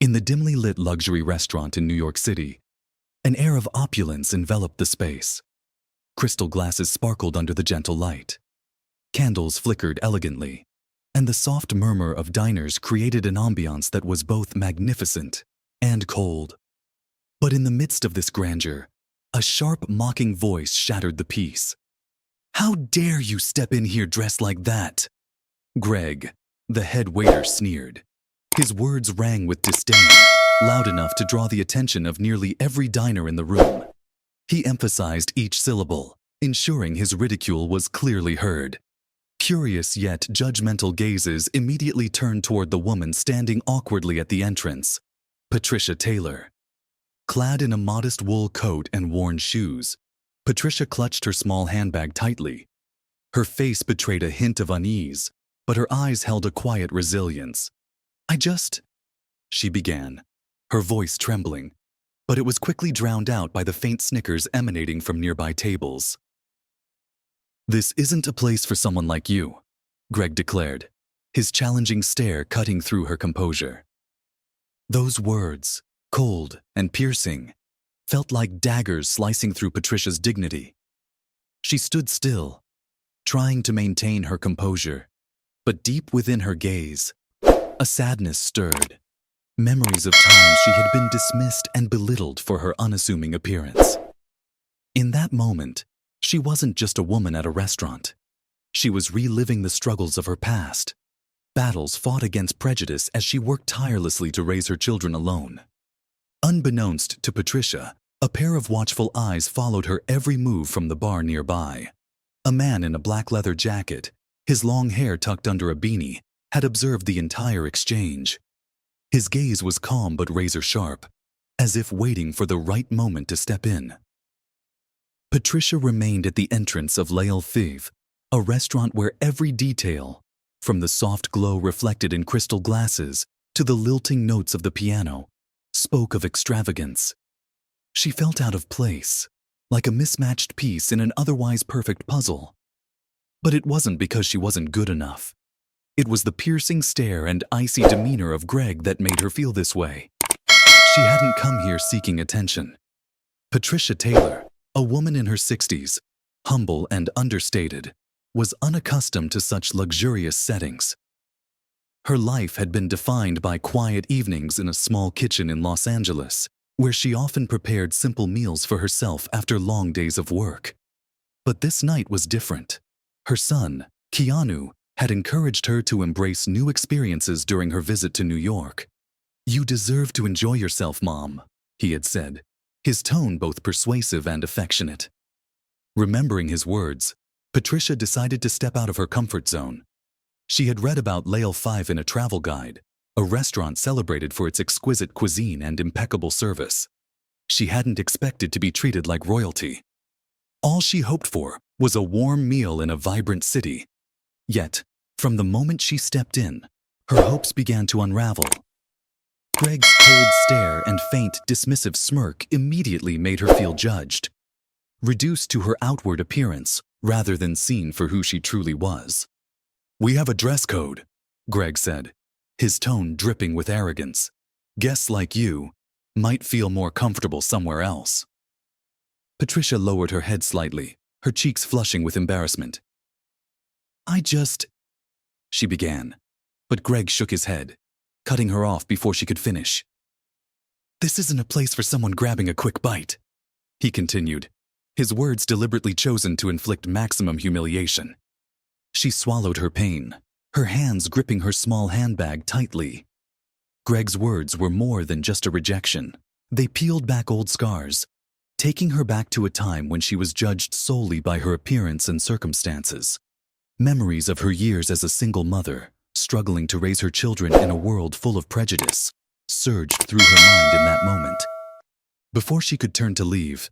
In the dimly lit luxury restaurant in New York City, an air of opulence enveloped the space. Crystal glasses sparkled under the gentle light. Candles flickered elegantly, and the soft murmur of diners created an ambiance that was both magnificent and cold. But in the midst of this grandeur, a sharp, mocking voice shattered the peace. "How dare you step in here dressed like that?" Greg, the head waiter, sneered. His words rang with disdain, loud enough to draw the attention of nearly every diner in the room. He emphasized each syllable, ensuring his ridicule was clearly heard. Curious yet judgmental gazes immediately turned toward the woman standing awkwardly at the entrance, Patricia Taylor. Clad in a modest wool coat and worn shoes, Patricia clutched her small handbag tightly. Her face betrayed a hint of unease, but her eyes held a quiet resilience. She began, her voice trembling, but it was quickly drowned out by the faint snickers emanating from nearby tables. "This isn't a place for someone like you," Greg declared, his challenging stare cutting through her composure. Those words, cold and piercing, felt like daggers slicing through Patricia's dignity. She stood still, trying to maintain her composure, but deep within her gaze, a sadness stirred. Memories of times she had been dismissed and belittled for her unassuming appearance. In that moment, she wasn't just a woman at a restaurant. She was reliving the struggles of her past, battles fought against prejudice as she worked tirelessly to raise her children alone. Unbeknownst to Patricia, a pair of watchful eyes followed her every move from the bar nearby. A man in a black leather jacket, his long hair tucked under a beanie, had observed the entire exchange. His gaze was calm but razor-sharp, as if waiting for the right moment to step in. Patricia remained at the entrance of Les Fèves, a restaurant where every detail, from the soft glow reflected in crystal glasses to the lilting notes of the piano, spoke of extravagance. She felt out of place, like a mismatched piece in an otherwise perfect puzzle. But it wasn't because she wasn't good enough. It was the piercing stare and icy demeanor of Greg that made her feel this way. She hadn't come here seeking attention. Patricia Taylor, a woman in her 60s, humble and understated, was unaccustomed to such luxurious settings. Her life had been defined by quiet evenings in a small kitchen in Los Angeles, where she often prepared simple meals for herself after long days of work. But this night was different. Her son, Keanu, had encouraged her to embrace new experiences during her visit to New York. "You deserve to enjoy yourself, Mom," he had said, his tone both persuasive and affectionate. Remembering his words, Patricia decided to step out of her comfort zone. She had read about Les Fèves in a travel guide, a restaurant celebrated for its exquisite cuisine and impeccable service. She hadn't expected to be treated like royalty. All she hoped for was a warm meal in a vibrant city. Yet, from the moment she stepped in, her hopes began to unravel. Greg's cold stare and faint, dismissive smirk immediately made her feel judged, reduced to her outward appearance rather than seen for who she truly was. "We have a dress code," Greg said, his tone dripping with arrogance. "Guests like you might feel more comfortable somewhere else." Patricia lowered her head slightly, her cheeks flushing with embarrassment. She began, but Greg shook his head, cutting her off before she could finish. "This isn't a place for someone grabbing a quick bite," he continued, his words deliberately chosen to inflict maximum humiliation. She swallowed her pain, her hands gripping her small handbag tightly. Greg's words were more than just a rejection. They peeled back old scars, taking her back to a time when she was judged solely by her appearance and circumstances. Memories of her years as a single mother, struggling to raise her children in a world full of prejudice, surged through her mind in that moment. Before she could turn to leave,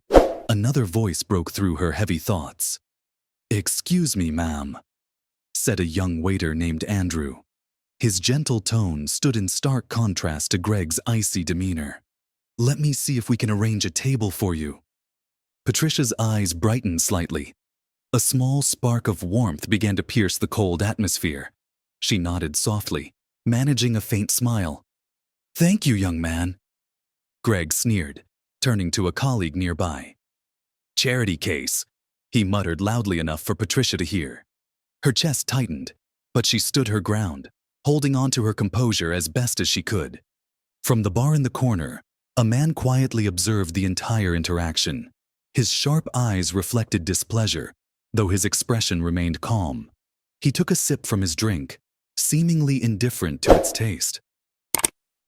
another voice broke through her heavy thoughts. "Excuse me, ma'am," said a young waiter named Andrew. His gentle tone stood in stark contrast to Greg's icy demeanor. "Let me see if we can arrange a table for you." Patricia's eyes brightened slightly. A small spark of warmth began to pierce the cold atmosphere. She nodded softly, managing a faint smile. Thank you, young man, Greg sneered, turning to a colleague nearby. Charity case, he muttered loudly enough for Patricia to hear. Her chest tightened, but she stood her ground, holding on to her composure as best as she could. From the bar in the corner, a man quietly observed the entire interaction. His sharp eyes reflected displeasure, though his expression remained calm. He took a sip from his drink, seemingly indifferent to its taste.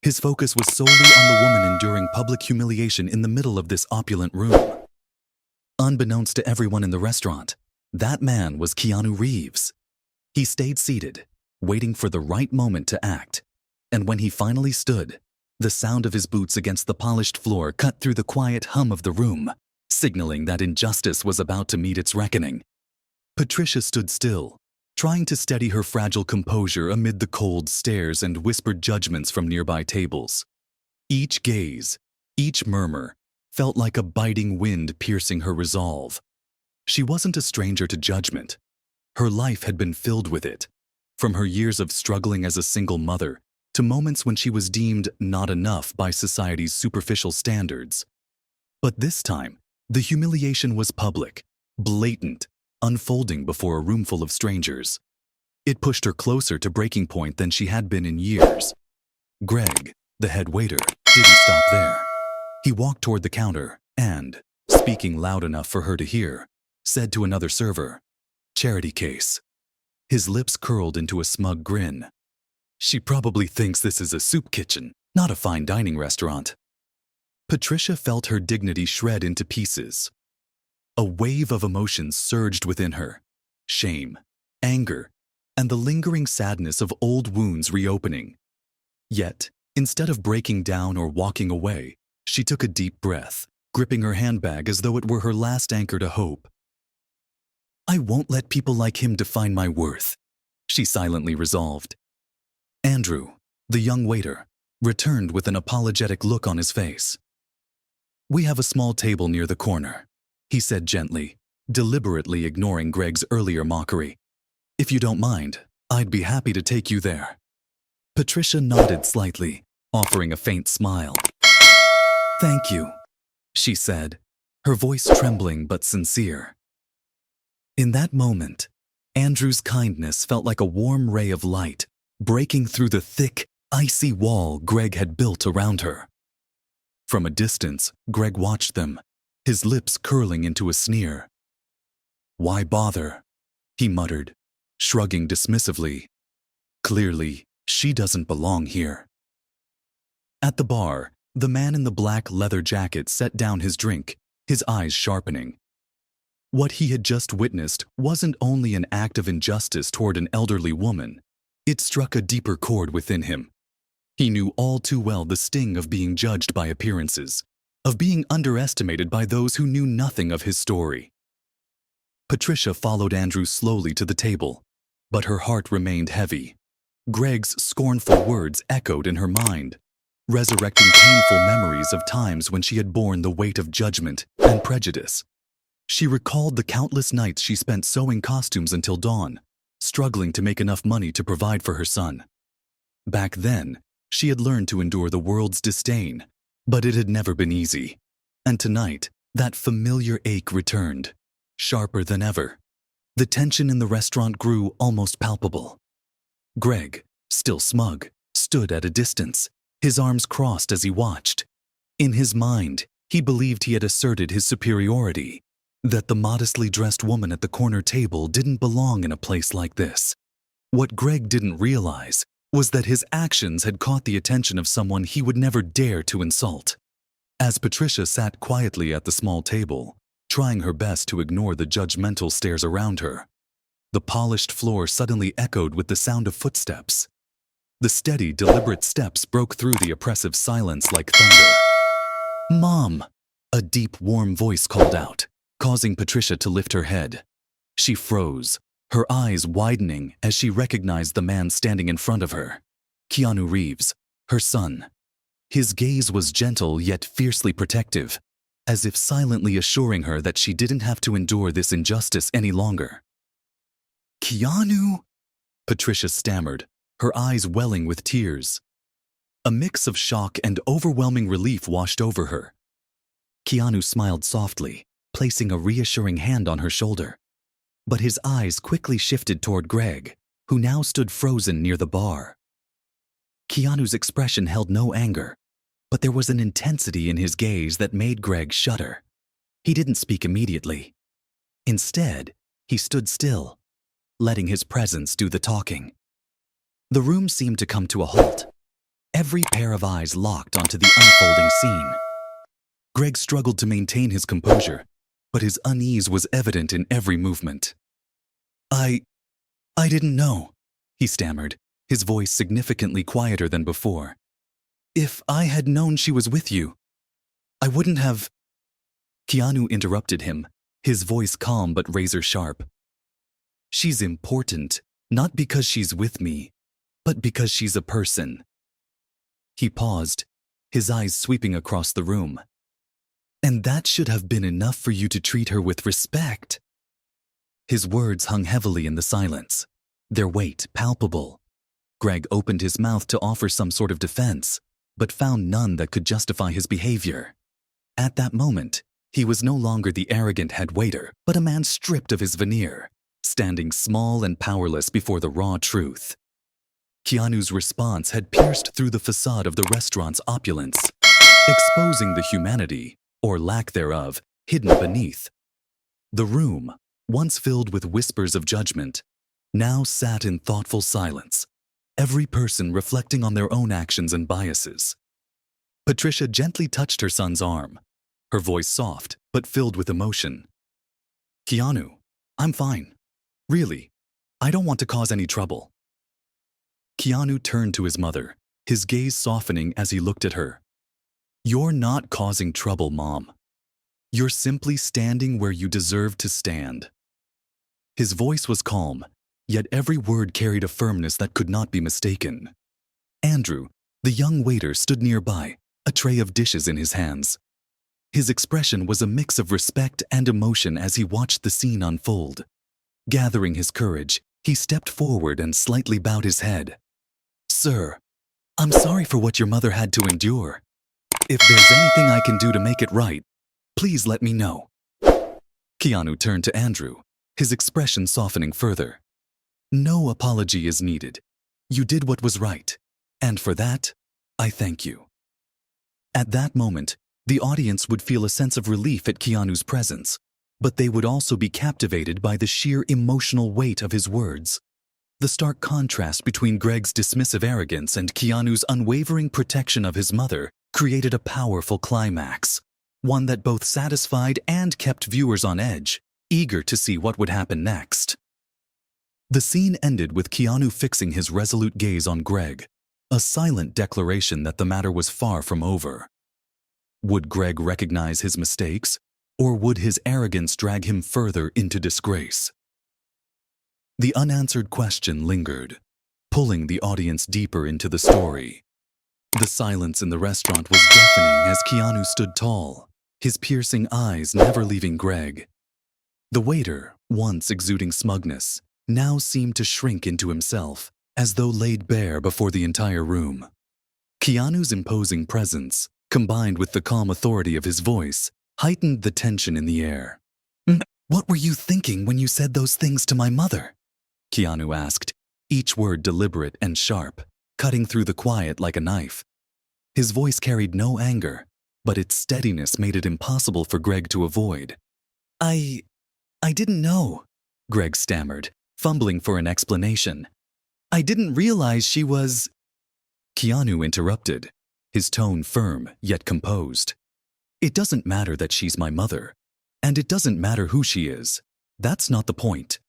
His focus was solely on the woman enduring public humiliation in the middle of this opulent room. Unbeknownst to everyone in the restaurant, that man was Keanu Reeves. He stayed seated, waiting for the right moment to act, and when he finally stood, the sound of his boots against the polished floor cut through the quiet hum of the room, signaling that injustice was about to meet its reckoning. Patricia stood still, trying to steady her fragile composure amid the cold stares and whispered judgments from nearby tables. Each gaze, each murmur, felt like a biting wind piercing her resolve. She wasn't a stranger to judgment. Her life had been filled with it, from her years of struggling as a single mother to moments when she was deemed not enough by society's superficial standards. But this time, the humiliation was public, blatant, unfolding before a roomful of strangers. It pushed her closer to breaking point than she had been in years. Greg, the head waiter, didn't stop there. He walked toward the counter and, speaking loud enough for her to hear, said to another server, "Charity case." His lips curled into a smug grin. She probably thinks this is a soup kitchen, not a fine dining restaurant. Patricia felt her dignity shred into pieces. A wave of emotions surged within her: shame, anger, and the lingering sadness of old wounds reopening. Yet, instead of breaking down or walking away, she took a deep breath, gripping her handbag as though it were her last anchor to hope. "I won't let people like him define my worth," she silently resolved. Andrew, the young waiter, returned with an apologetic look on his face. "We have a small table near the corner," he said gently, deliberately ignoring Greg's earlier mockery. "If you don't mind, I'd be happy to take you there." Patricia nodded slightly, offering a faint smile. "Thank you," she said, her voice trembling but sincere. In that moment, Andrew's kindness felt like a warm ray of light, breaking through the thick, icy wall Greg had built around her. From a distance, Greg watched them, his lips curling into a sneer. "Why bother?" he muttered, shrugging dismissively. "Clearly, she doesn't belong here." At the bar, the man in the black leather jacket set down his drink, his eyes sharpening. What he had just witnessed wasn't only an act of injustice toward an elderly woman. It struck a deeper chord within him. He knew all too well the sting of being judged by appearances, of being underestimated by those who knew nothing of his story. Patricia followed Andrew slowly to the table, but her heart remained heavy. Greg's scornful words echoed in her mind, resurrecting painful memories of times when she had borne the weight of judgment and prejudice. She recalled the countless nights she spent sewing costumes until dawn, struggling to make enough money to provide for her son. Back then, she had learned to endure the world's disdain, but it had never been easy. And tonight, that familiar ache returned, sharper than ever. The tension in the restaurant grew almost palpable. Greg, still smug, stood at a distance, his arms crossed as he watched. In his mind, he believed he had asserted his superiority, that the modestly dressed woman at the corner table didn't belong in a place like this. What Greg didn't realize was that his actions had caught the attention of someone he would never dare to insult. As Patricia sat quietly at the small table, trying her best to ignore the judgmental stares around her, the polished floor suddenly echoed with the sound of footsteps. The steady, deliberate steps broke through the oppressive silence like thunder. "Mom!" a deep, warm voice called out, causing Patricia to lift her head. She froze, her eyes widening as she recognized the man standing in front of her. Keanu Reeves, her son. His gaze was gentle yet fiercely protective, as if silently assuring her that she didn't have to endure this injustice any longer. "Keanu?" Patricia stammered, her eyes welling with tears. A mix of shock and overwhelming relief washed over her. Keanu smiled softly, placing a reassuring hand on her shoulder. But his eyes quickly shifted toward Greg, who now stood frozen near the bar. Keanu's expression held no anger, but there was an intensity in his gaze that made Greg shudder. He didn't speak immediately. Instead, he stood still, letting his presence do the talking. The room seemed to come to a halt. Every pair of eyes locked onto the unfolding scene. Greg struggled to maintain his composure, but his unease was evident in every movement. I didn't know," he stammered, his voice significantly quieter than before. "If I had known she was with you, I wouldn't have—" Keanu interrupted him, his voice calm but razor-sharp. "She's important, not because she's with me, but because she's a person." He paused, his eyes sweeping across the room. "And that should have been enough for you to treat her with respect." His words hung heavily in the silence, their weight palpable. Greg opened his mouth to offer some sort of defense, but found none that could justify his behavior. At that moment, he was no longer the arrogant head waiter, but a man stripped of his veneer, standing small and powerless before the raw truth. Keanu's response had pierced through the facade of the restaurant's opulence, exposing the humanity, or lack thereof, hidden beneath. The room, once filled with whispers of judgment, now sat in thoughtful silence, every person reflecting on their own actions and biases. Patricia gently touched her son's arm, her voice soft but filled with emotion. "Keanu, I'm fine. Really, I don't want to cause any trouble." Keanu turned to his mother, his gaze softening as he looked at her. "You're not causing trouble, Mom. You're simply standing where you deserve to stand." His voice was calm, yet every word carried a firmness that could not be mistaken. Andrew, the young waiter, stood nearby, a tray of dishes in his hands. His expression was a mix of respect and emotion as he watched the scene unfold. Gathering his courage, he stepped forward and slightly bowed his head. "Sir, I'm sorry for what your mother had to endure. If there's anything I can do to make it right, please let me know." Keanu turned to Andrew, his expression softening further. "No apology is needed. You did what was right, and for that, I thank you." At that moment, the audience would feel a sense of relief at Keanu's presence, but they would also be captivated by the sheer emotional weight of his words. The stark contrast between Greg's dismissive arrogance and Keanu's unwavering protection of his mother created a powerful climax, one that both satisfied and kept viewers on edge, eager to see what would happen next. The scene ended with Keanu fixing his resolute gaze on Greg, a silent declaration that the matter was far from over. Would Greg recognize his mistakes, or would his arrogance drag him further into disgrace? The unanswered question lingered, pulling the audience deeper into the story. The silence in the restaurant was deafening as Keanu stood tall, his piercing eyes never leaving Greg. The waiter, once exuding smugness, now seemed to shrink into himself, as though laid bare before the entire room. Keanu's imposing presence, combined with the calm authority of his voice, heightened the tension in the air. "What were you thinking when you said those things to my mother?" Keanu asked, each word deliberate and sharp, cutting through the quiet like a knife. His voice carried no anger, but its steadiness made it impossible for Greg to avoid. I didn't know," Greg stammered, fumbling for an explanation. "I didn't realize she was—" Keanu interrupted, his tone firm yet composed. "It doesn't matter that she's my mother, and it doesn't matter who she is. That's not the point."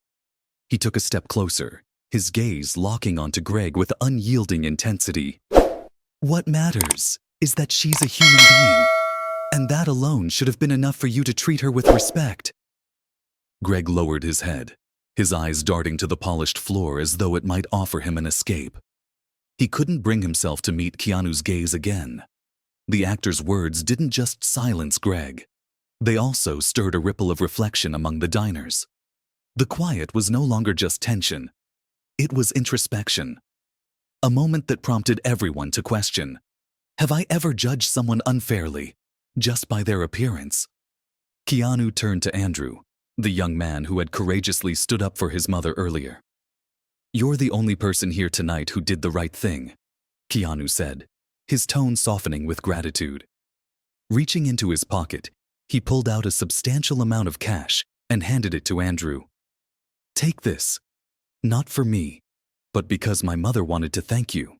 He took a step closer, his gaze locking onto Greg with unyielding intensity. "What matters is that she's a human being, and that alone should have been enough for you to treat her with respect." Greg lowered his head, his eyes darting to the polished floor as though it might offer him an escape. He couldn't bring himself to meet Keanu's gaze again. The actor's words didn't just silence Greg. They also stirred a ripple of reflection among the diners. The quiet was no longer just tension. It was introspection. A moment that prompted everyone to question, Have I ever judged someone unfairly, just by their appearance? Keanu turned to Andrew, the young man who had courageously stood up for his mother earlier. You're the only person here tonight who did the right thing, Keanu said, his tone softening with gratitude. Reaching into his pocket, he pulled out a substantial amount of cash and handed it to Andrew. Take this, not for me, but because my mother wanted to thank you.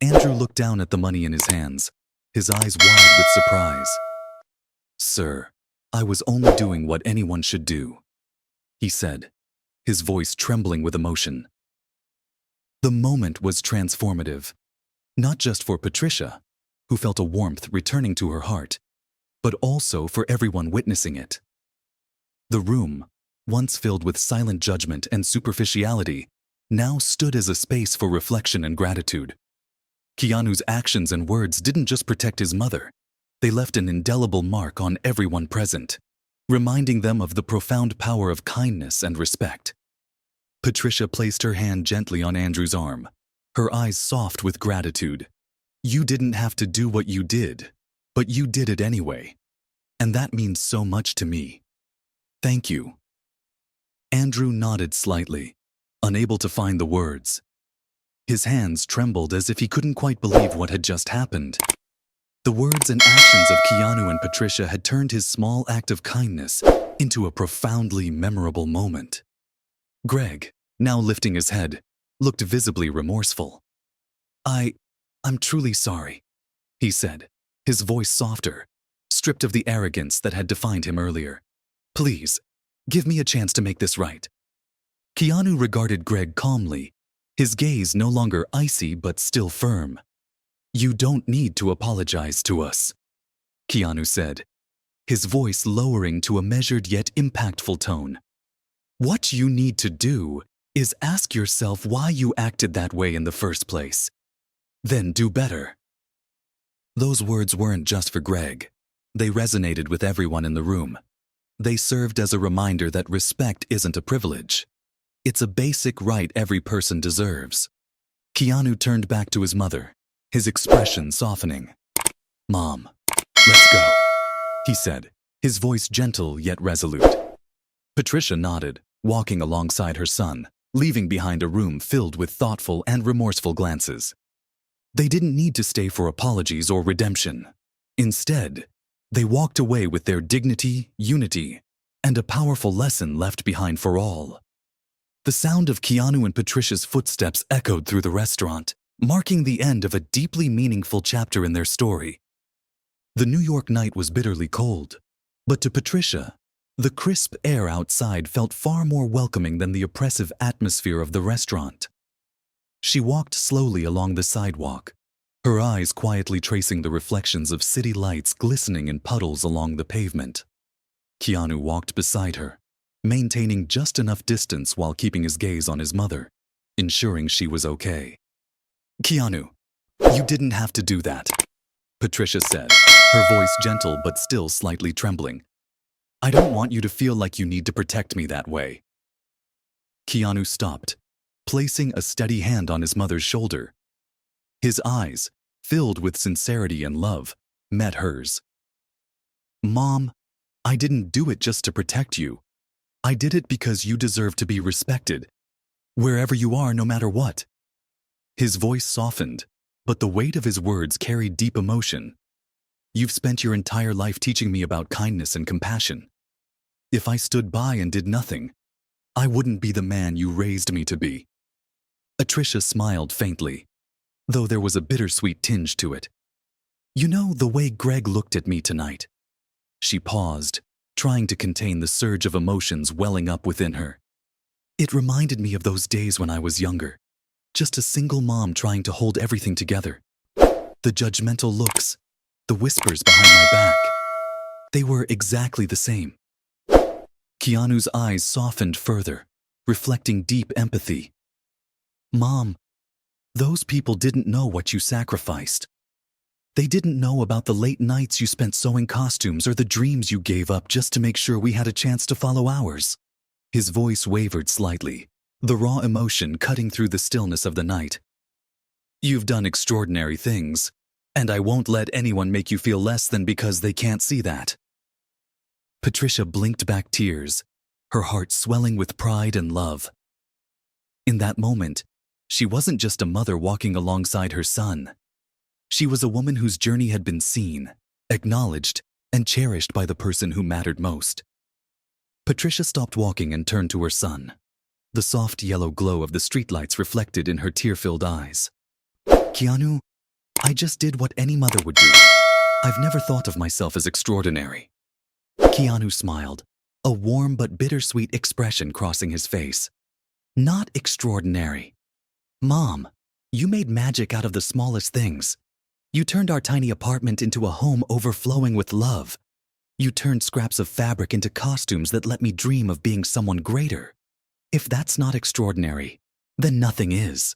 Andrew looked down at the money in his hands, his eyes wide with surprise. Sir, I was only doing what anyone should do, he said, his voice trembling with emotion. The moment was transformative, not just for Patricia, who felt a warmth returning to her heart, but also for everyone witnessing it. The room, once filled with silent judgment and superficiality, now stood as a space for reflection and gratitude. Keanu's actions and words didn't just protect his mother, they left an indelible mark on everyone present, reminding them of the profound power of kindness and respect. Patricia placed her hand gently on Andrew's arm, her eyes soft with gratitude. You didn't have to do what you did, but you did it anyway. And that means so much to me. Thank you. Andrew nodded slightly, unable to find the words. His hands trembled as if he couldn't quite believe what had just happened. The words and actions of Keanu and Patricia had turned his small act of kindness into a profoundly memorable moment. Greg, now lifting his head, looked visibly remorseful. I'm truly sorry, he said, his voice softer, stripped of the arrogance that had defined him earlier. Please, give me a chance to make this right. Keanu regarded Greg calmly, his gaze no longer icy but still firm. You don't need to apologize to us, Keanu said, his voice lowering to a measured yet impactful tone. What you need to do is ask yourself why you acted that way in the first place. Then do better. Those words weren't just for Greg. They resonated with everyone in the room. They served as a reminder that respect isn't a privilege. It's a basic right every person deserves. Keanu turned back to his mother, his expression softening. Mom, let's go, he said, his voice gentle yet resolute. Patricia nodded, walking alongside her son, leaving behind a room filled with thoughtful and remorseful glances. They didn't need to stay for apologies or redemption. Instead, they walked away with their dignity, unity, and a powerful lesson left behind for all. The sound of Keanu and Patricia's footsteps echoed through the restaurant, marking the end of a deeply meaningful chapter in their story. The New York night was bitterly cold, but to Patricia, the crisp air outside felt far more welcoming than the oppressive atmosphere of the restaurant. She walked slowly along the sidewalk, her eyes quietly tracing the reflections of city lights glistening in puddles along the pavement. Keanu walked beside her, maintaining just enough distance while keeping his gaze on his mother, ensuring she was okay. Keanu, you didn't have to do that, Patricia said, her voice gentle but still slightly trembling. I don't want you to feel like you need to protect me that way. Keanu stopped, placing a steady hand on his mother's shoulder. His eyes, filled with sincerity and love, met hers. Mom, I didn't do it just to protect you. I did it because you deserve to be respected, wherever you are, no matter what. His voice softened, but the weight of his words carried deep emotion. You've spent your entire life teaching me about kindness and compassion. If I stood by and did nothing, I wouldn't be the man you raised me to be. Patricia smiled faintly, though there was a bittersweet tinge to it. You know the way Greg looked at me tonight? She paused, trying to contain the surge of emotions welling up within her. It reminded me of those days when I was younger, just a single mom trying to hold everything together. The judgmental looks, the whispers behind my back, they were exactly the same. Keanu's eyes softened further, reflecting deep empathy. Mom, those people didn't know what you sacrificed. They didn't know about the late nights you spent sewing costumes or the dreams you gave up just to make sure we had a chance to follow ours. His voice wavered slightly, the raw emotion cutting through the stillness of the night. You've done extraordinary things, And I won't let anyone make you feel less than because they can't see that. Patricia blinked back tears, her heart swelling with pride and love. In that moment, she wasn't just a mother walking alongside her son. She was a woman whose journey had been seen, acknowledged, and cherished by the person who mattered most. Patricia stopped walking and turned to her son. The soft yellow glow of the streetlights reflected in her tear-filled eyes. Keanu, I just did what any mother would do. I've never thought of myself as extraordinary. Keanu smiled, a warm but bittersweet expression crossing his face. Not extraordinary. Mom, you made magic out of the smallest things. You turned our tiny apartment into a home overflowing with love. You turned scraps of fabric into costumes that let me dream of being someone greater. If that's not extraordinary, then nothing is.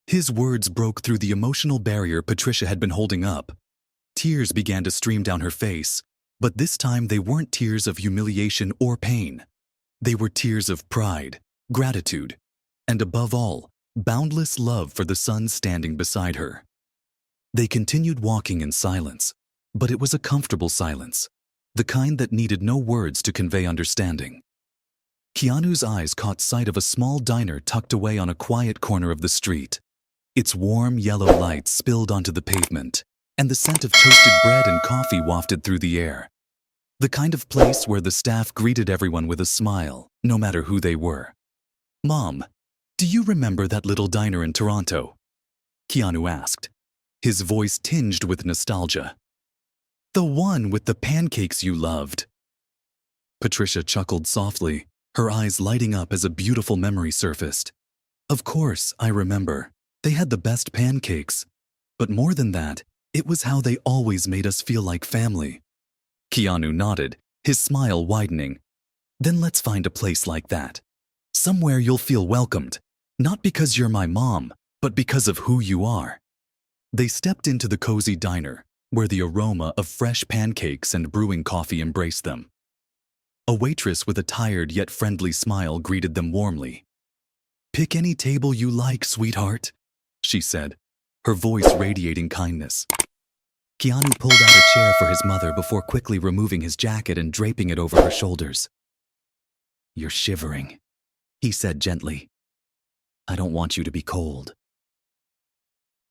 His words broke through the emotional barrier Patricia had been holding up. Tears began to stream down her face, but this time they weren't tears of humiliation or pain. They were tears of pride, gratitude, and above all, boundless love for the son standing beside her. They continued walking in silence, but it was a comfortable silence, the kind that needed no words to convey understanding. Keanu's eyes caught sight of a small diner tucked away on a quiet corner of the street. Its warm yellow light spilled onto the pavement, and the scent of toasted bread and coffee wafted through the air. The kind of place where the staff greeted everyone with a smile, no matter who they were. Mom, do you remember that little diner in Toronto? Keanu asked, his voice tinged with nostalgia. The one with the pancakes you loved. Patricia chuckled softly, her eyes lighting up as a beautiful memory surfaced. Of course, I remember. They had the best pancakes. But more than that, it was how they always made us feel like family. Keanu nodded, his smile widening. Then let's find a place like that. Somewhere you'll feel welcomed, not because you're my mom, but because of who you are. They stepped into the cozy diner, where the aroma of fresh pancakes and brewing coffee embraced them. A waitress with a tired yet friendly smile greeted them warmly. Pick any table you like, sweetheart, she said, her voice radiating kindness. Keanu pulled out a chair for his mother before quickly removing his jacket and draping it over her shoulders. You're shivering, he said gently. I don't want you to be cold.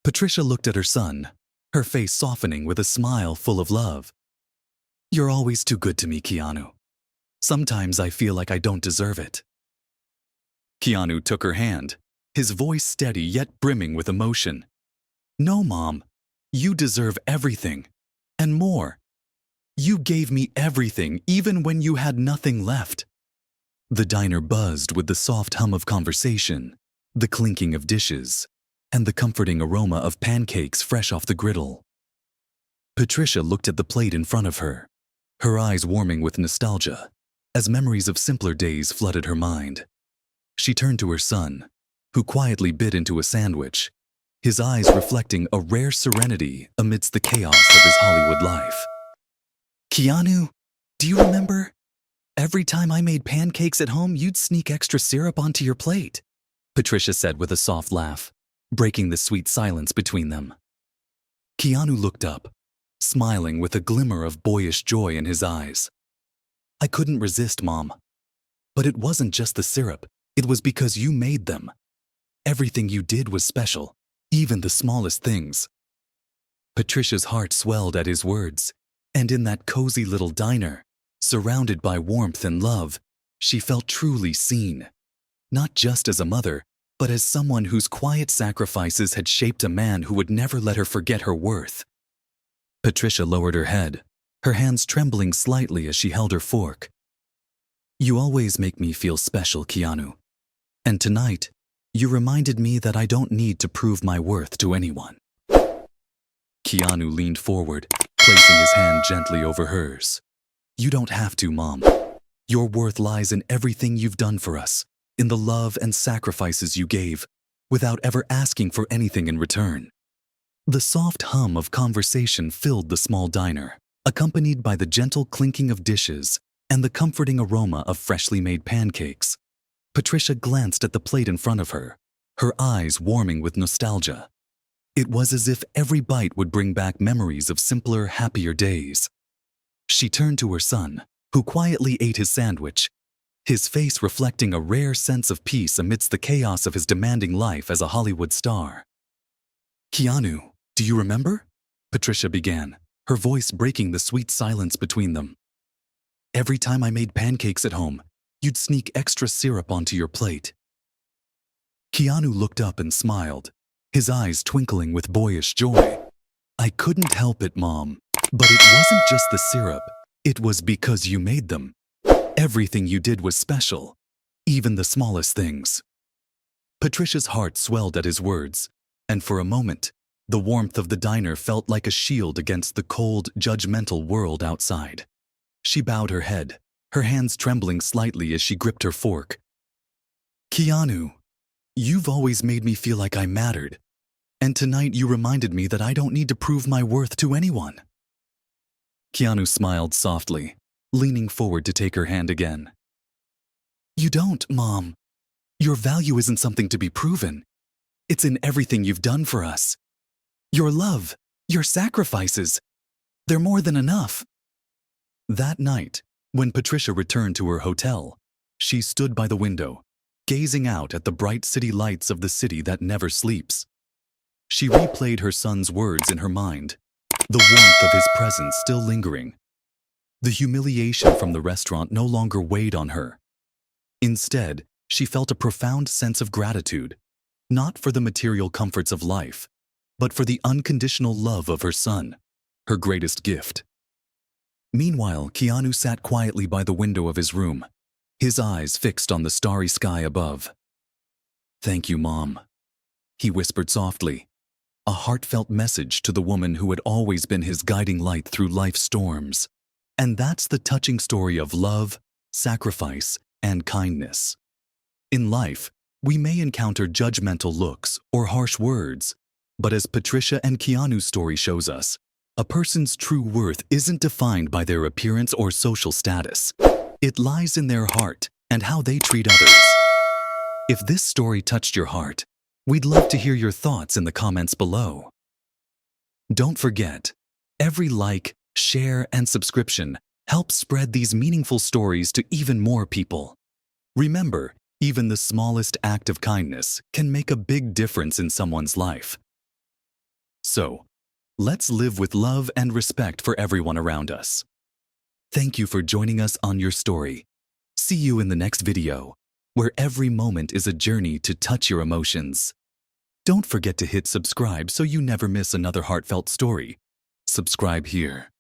Patricia looked at her son, her face softening with a smile full of love. You're always too good to me, Keanu. Sometimes I feel like I don't deserve it. Keanu took her hand, his voice steady yet brimming with emotion. No, Mom, you deserve everything, and more. You gave me everything, even when you had nothing left. The diner buzzed with the soft hum of conversation, the clinking of dishes, and the comforting aroma of pancakes fresh off the griddle. Patricia looked at the plate in front of her, her eyes warming with nostalgia, as memories of simpler days flooded her mind. She turned to her son, who quietly bit into a sandwich, his eyes reflecting a rare serenity amidst the chaos of his Hollywood life. Keanu, do you remember? Every time I made pancakes at home, you'd sneak extra syrup onto your plate, Patricia said with a soft laugh, breaking the sweet silence between them. Keanu looked up, smiling with a glimmer of boyish joy in his eyes. I couldn't resist, Mom. But it wasn't just the syrup, it was because you made them. Everything you did was special, even the smallest things. Patricia's heart swelled at his words, and in that cozy little diner, surrounded by warmth and love, she felt truly seen. Not just as a mother, but as someone whose quiet sacrifices had shaped a man who would never let her forget her worth. Patricia lowered her head, her hands trembling slightly as she held her fork. You always make me feel special, Keanu. And tonight, you reminded me that I don't need to prove my worth to anyone. Keanu leaned forward, placing his hand gently over hers. You don't have to, Mom. Your worth lies in everything you've done for us, in the love and sacrifices you gave, without ever asking for anything in return. The soft hum of conversation filled the small diner, accompanied by the gentle clinking of dishes and the comforting aroma of freshly made pancakes. Patricia glanced at the plate in front of her, her eyes warming with nostalgia. It was as if every bite would bring back memories of simpler, happier days. She turned to her son, who quietly ate his sandwich, his face reflecting a rare sense of peace amidst the chaos of his demanding life as a Hollywood star. "Keanu, do you remember?" Patricia began, her voice breaking the sweet silence between them. "Every time I made pancakes at home, you'd sneak extra syrup onto your plate." Keanu looked up and smiled, his eyes twinkling with boyish joy. "I couldn't help it, Mom. But it wasn't just the syrup. It was because you made them. Everything you did was special, even the smallest things." Patricia's heart swelled at his words, and for a moment, the warmth of the diner felt like a shield against the cold, judgmental world outside. She bowed her head, her hands trembling slightly as she gripped her fork. "Keanu, you've always made me feel like I mattered, and tonight you reminded me that I don't need to prove my worth to anyone." Keanu smiled softly, leaning forward to take her hand again. "You don't, Mom. Your value isn't something to be proven. It's in everything you've done for us. Your love, your sacrifices, they're more than enough." That night, when Patricia returned to her hotel, she stood by the window, gazing out at the bright city lights of the city that never sleeps. She replayed her son's words in her mind, the warmth of his presence still lingering. The humiliation from the restaurant no longer weighed on her. Instead, she felt a profound sense of gratitude, not for the material comforts of life, but for the unconditional love of her son, her greatest gift. Meanwhile, Keanu sat quietly by the window of his room, his eyes fixed on the starry sky above. "Thank you, Mom," he whispered softly, a heartfelt message to the woman who had always been his guiding light through life's storms. And that's the touching story of love, sacrifice, and kindness. In life, we may encounter judgmental looks or harsh words, but as Patricia and Keanu's story shows us, a person's true worth isn't defined by their appearance or social status. It lies in their heart and how they treat others. If this story touched your heart, we'd love to hear your thoughts in the comments below. Don't forget, every like, share, and subscription helps spread these meaningful stories to even more people. Remember, even the smallest act of kindness can make a big difference in someone's life. So, let's live with love and respect for everyone around us. Thank you for joining us on your story. See you in the next video, where every moment is a journey to touch your emotions. Don't forget to hit subscribe so you never miss another heartfelt story. Subscribe here.